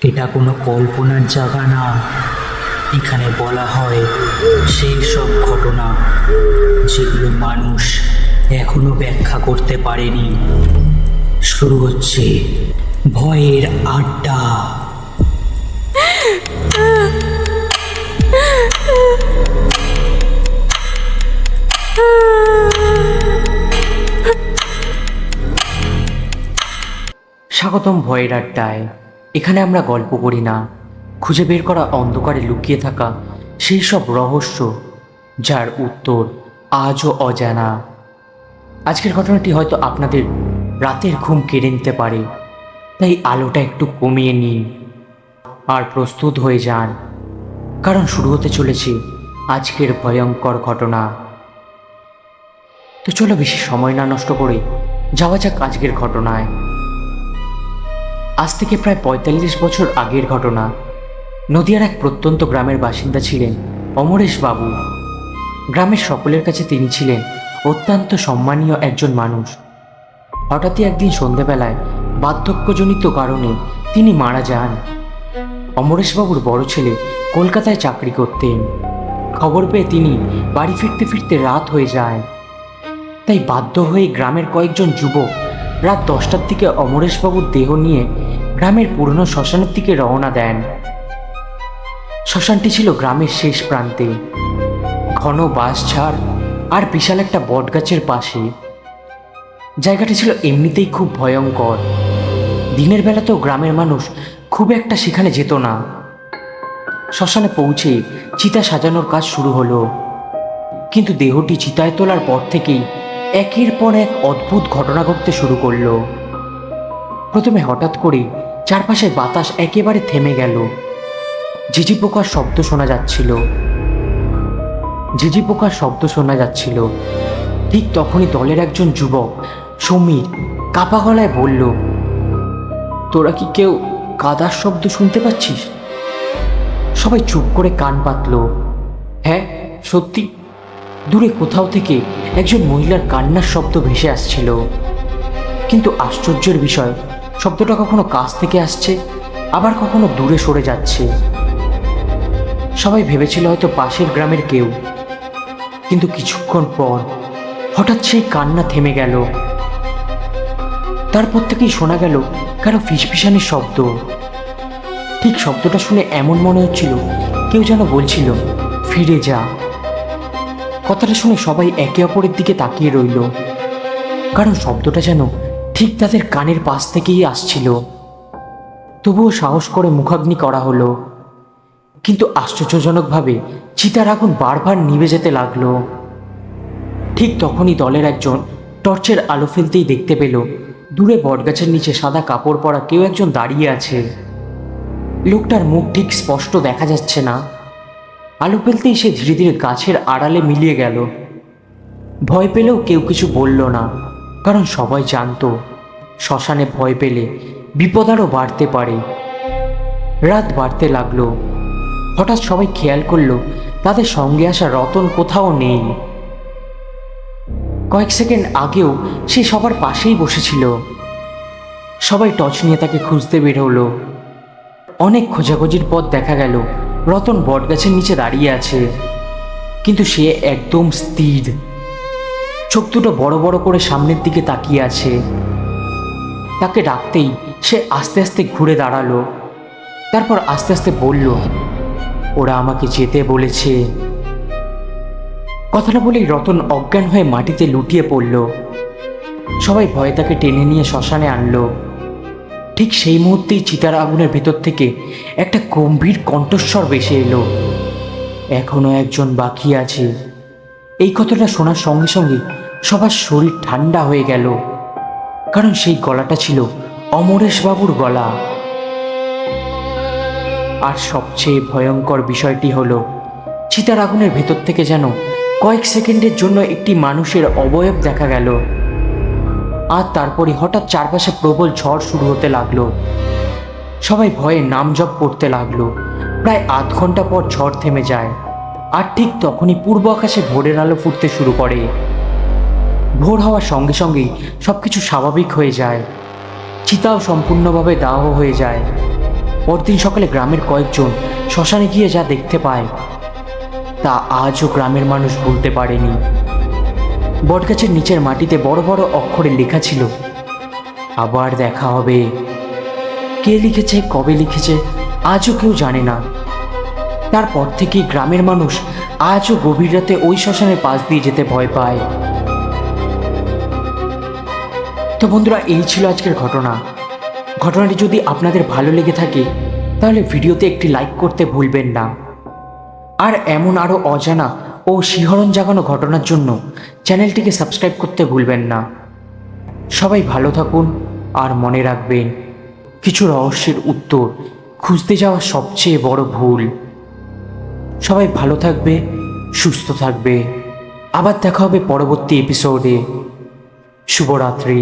এটা কোনো কল্পনার জায়গা না। এখানে বলা হয় সেই সব ঘটনা যেগুলো মানুষ এখনো ব্যাখ্যা করতে পারেনি। শুরু হচ্ছে ভয়ের আড্ডা। স্বাগতম ভয়ের আড্ডায়। এখানে আমরা গল্প করি না, খুঁজে বের করা অন্ধকারে লুকিয়ে থাকা সেই সব রহস্য যার উত্তর আজও অজানা। আজকের ঘটনাটি হয়তো আপনাদের রাতের ঘুম কেড়ে নিতে পারে, তাই আলোটা একটু কমিয়ে নিন আর প্রস্তুত হয়ে যান, কারণ শুরু হতে চলেছে আজকের ভয়ঙ্কর ঘটনা। তো চলো বেশি সময় না নষ্ট করে যাওয়া যাক আজকের ঘটনায়। আজ থেকে প্রায় ৪৫ বছর আগের ঘটনা। নদিয়ার এক প্রত্যন্ত গ্রামের বাসিন্দা ছিলেন অমরেশ বাবু। গ্রামের সকলের কাছে তিনি ছিলেন অত্যন্ত সম্মানীয় একজন মানুষ। হঠাৎই একদিন সন্ধেবেলায় বার্ধক্যজনিত কারণে তিনি মারা যান। অমরেশবাবুর বড় ছেলে কলকাতায় চাকরি করতেন। খবর পেয়ে তিনি বাড়ি ফিরতে ফিরতে রাত হয়ে যায়। তাই বাধ্য হয়ে গ্রামের কয়েকজন যুবক রাত 10টার দিকে অমরেশবাবুর দেহ নিয়ে গ্রামের পুরনো শ্মশানের দিকে রওনা দেন। শ্মশানটি ছিল গ্রামের শেষ প্রান্তে, ঘন বাঁশঝাড় আর বিশাল একটা বটগাছের পাশে। জায়গাটি ছিল এমনিতেই খুব ভয়ঙ্কর। দিনের বেলাতেও গ্রামের মানুষ খুব একটা সেখানে যেত না। শ্মশানে পৌঁছে চিতা সাজানোর কাজ শুরু হলো, কিন্তু দেহটি চিতায় তোলার পর থেকেই একের পর এক অদ্ভুত ঘটনা ঘটতে শুরু করলো। প্রথমে হঠাৎ করে চারপাশে বাতাস একেবারে থেমে গেল। ঝিঝি পোকার শব্দ শোনা যাচ্ছিল। ঠিক তখনই দলের একজন যুবক সমীর কাপা গলায় বলল, তোরা কি কেউ কাদার শব্দ শুনতে পাচ্ছিস? সবাই চুপ করে কান পাতল। হ্যাঁ, সত্যি, দূরে কোথাও থেকে একজন মহিলার কান্নার শব্দ ভেসে আসছিল। কিন্তু আশ্চর্যের বিষয়, শব্দটা কখনো কাছ থেকে আসছে, আবার কখনো দূরে সরে যাচ্ছে। সবাই ভেবেছিল হয়তো পাশের গ্রামের কেউ, কিন্তু কিছুক্ষণ পর হঠাৎ সেই কান্না থেমে গেল। তারপর থেকেই শোনা গেল কারো ফিসফিসানির শব্দ। ঠিক শব্দটা শুনে এমন মনে হচ্ছিল কেউ যেন বলছিল, ফিরে যা। কথাটা শুনে সবাই একে অপরের দিকে তাকিয়ে রইল, কারণ শব্দটা যেন ঠিক তাদের কানের পাশ থেকেই আসছিল। তবুও সাহস করে মুখাগ্নি করা হলো, কিন্তু আশ্চর্যজনকভাবে চিতার আগুন বারবার নিভে যেতে লাগলো। ঠিক তখনই দলের একজন টর্চের আলো ফেলতেই দেখতে পেল দূরে বটগাছের নিচে সাদা কাপড় পরা কেউ একজন দাঁড়িয়ে আছে। লোকটার মুখ ঠিক স্পষ্ট দেখা যাচ্ছে না। আলো ফেলতেই সে ধীরে ধীরে গাছের আড়ালে মিলিয়ে গেল। ভয় পেলেও কেউ কিছু বলল না, কারণ সবাই জানতো শ্মশানে ভয় পেলে বিপদ আরও বাড়তে পারে। রাত বাড়তে লাগলো। হঠাৎ সবাই খেয়াল করলো তাদের সঙ্গে আসা রতন কোথাও নেই। কয়েক সেকেন্ড আগেও সে সবার পাশেই বসেছিল। সবাই টর্চ নিয়ে তাকে খুঁজতে বের হলো। অনেক খোঁজাখুঁজির পর দেখা গেল রতন বটগাছের নিচে দাঁড়িয়ে আছে, কিন্তু সে একদম স্থির, চোখ দুটো বড় বড় করে সামনের দিকে তাকিয়ে আছে। তাকে ডাকতেই সে আস্তে আস্তে ঘুরে দাঁড়ালো। তারপর আস্তে আস্তে বলল, ওরা আমাকে যেতে বলেছে। কথাটা বলেই রতন অজ্ঞান হয়ে মাটিতে লুটিয়ে পড়ল। সবাই ভয়ে তাকে টেনে নিয়ে শ্মশানে আনলো। ঠিক সেই মুহূর্তেই চিতার আগুনের ভেতর থেকে একটা গম্ভীর কণ্ঠস্বর ভেসে এলো, এখনো একজন বাকি আছে। এই কথাটা শোনার সঙ্গে সঙ্গে সবার শরীর ঠান্ডা হয়ে গেল, কারণ সেই গলাটা ছিল অমরেশ বাবুর গলা। আর সবচেয়ে ভয়ঙ্কর বিষয়টি হলো, চিতার আগুনের ভেতর থেকে যেন কয়েক সেকেন্ডের জন্য একটি মানুষের অবয়ব দেখা গেল। আর তারপরে হঠাৎ চারপাশে প্রবল ঝড় শুরু হতে লাগলো। সবাই ভয়ে নাম জপ করতে লাগলো। প্রায় আধ ঘন্টা পর ঝড় থেমে যায়, আর ঠিক তখনই পূর্ব আকাশে ভোরের আলো ফুটতে শুরু করে। ভোর হওয়ার সঙ্গে সঙ্গেই সবকিছু স্বাভাবিক হয়ে যায়। চিতাও সম্পূর্ণভাবে দাহ হয়ে যায়। পরদিন সকালে গ্রামের কয়েকজন শ্মশানে গিয়ে যা দেখতে পায় তা আজও গ্রামের মানুষ ভুলতে পারেনি। বটগাছের নিচের মাটিতে বড় বড় অক্ষরে লেখা ছিল, আবার দেখা হবে। কে লিখেছে, কবে লিখেছে, আজও কেউ জানে না। তারপর থেকেই গ্রামের মানুষ আজও গভীর রাতে ওই শ্মশানের পাশ দিয়ে যেতে ভয় পায়। তো বন্ধুরা, এই ছিল আজকের ঘটনা। ঘটনাটি যদি আপনাদের ভালো লেগে থাকে তাহলে ভিডিওতে একটি লাইক করতে ভুলবেন না। আর এমন আরও অজানা ও শিহরণ জাগানো ঘটনার জন্য চ্যানেলটিকে সাবস্ক্রাইব করতে ভুলবেন না। সবাই ভালো থাকুন আর মনে রাখবেন, কিছু রহস্যের উত্তর খুঁজতে যাওয়া সবচেয়ে বড় ভুল। সবাই ভালো থাকবে, সুস্থ থাকবে। আবার দেখা হবে পরবর্তী এপিসোডে। শুভরাত্রি।